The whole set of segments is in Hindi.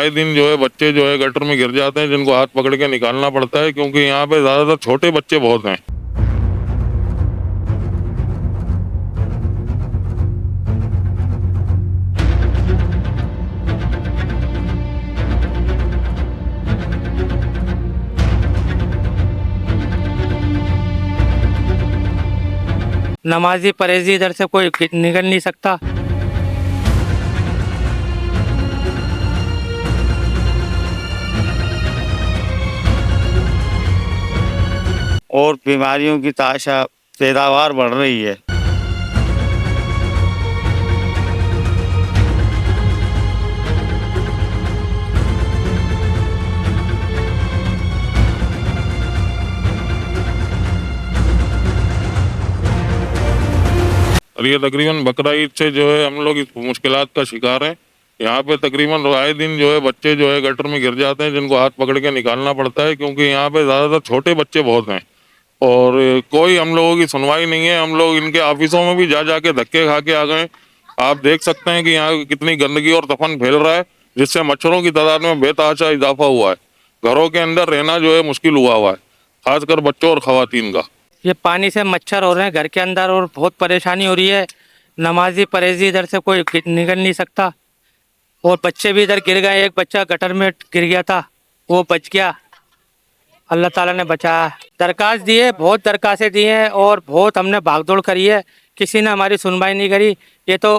आए दिन जो है बच्चे जो है गटर में गिर जाते हैं, जिनको हाथ पकड़ के निकालना पड़ता है, क्योंकि यहाँ पे ज्यादातर छोटे बच्चे बहुत हैं। नमाजी परहेजी इधर से कोई निकल नहीं सकता। और बीमारियों की ताशा पैदावार बढ़ रही है। और ये तकरीबन बकरा ईद से जो है हम लोग इस मुश्किलात का शिकार हैं। यहाँ पे तकरीबन आए दिन जो है बच्चे जो है गटर में गिर जाते हैं, जिनको हाथ पकड़ के निकालना पड़ता है, क्योंकि यहाँ पे ज़्यादातर छोटे बच्चे बहुत हैं और कोई हम लोगों की सुनवाई नहीं है। हम लोग इनके ऑफिसों में भी जा जाके धक्के खा के आ गए। आप देख सकते हैं कि यहाँ कितनी गंदगी और तफन फैल रहा है, जिससे मच्छरों की तादाद में बेतहाशा इजाफा हुआ है। घरों के अंदर रहना जो है मुश्किल हुआ है, खासकर बच्चों और खवातीन का। ये पानी से मच्छर हो रहे हैं घर के अंदर और बहुत परेशानी हो रही है। नमाजी परहेजी इधर से कोई निकल नहीं सकता और बच्चे भी इधर गिर गए। एक बच्चा गटर में गिर गया था, वो बच गया, अल्लाह ताला ने बचाया। दरखास्त दिए, बहुत दरखास्तें दी हैं और बहुत हमने भागदौड़ करी है, किसी ने हमारी सुनवाई नहीं करी। ये तो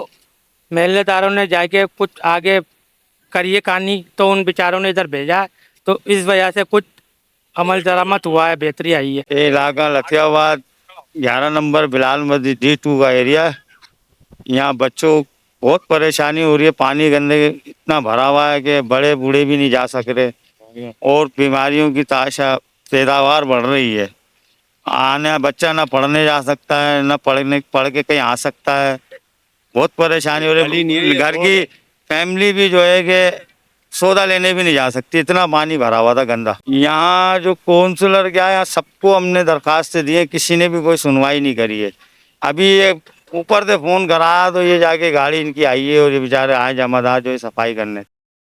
महल्लेदारों ने जाके कुछ आगे करिए कहानी, तो उन बेचारों ने इधर भेजा है, तो इस वजह से कुछ अमल दरामद हुआ है, बेहतरी आई है। ये इलाका लतियाबाद 11 नंबर बिलाल मस्जिद D2 का एरिया है। यहाँ बच्चों बहुत परेशानी हो रही है। पानी गंदे इतना भरा हुआ है कि बड़े बूढ़े भी नहीं जा सक रहे और बीमारियों की ताशा पैदावार बढ़ रही है। आने बच्चा ना पढ़ने जा सकता है, ना पढ़ के कहीं आ सकता है। बहुत परेशानी हो रही है। घर की फैमिली भी जो है कि सौदा लेने भी नहीं जा सकती, इतना पानी भरा हुआ था गंदा। यहाँ जो काउंसलर क्या है, यहाँ सबको हमने दरखास्त दी है, किसी ने भी कोई सुनवाई नहीं करी है। अभी ये ऊपर से फ़ोन करा तो ये जाके गाड़ी इनकी आई है और ये बेचारे आए जमादार जो है सफाई करने।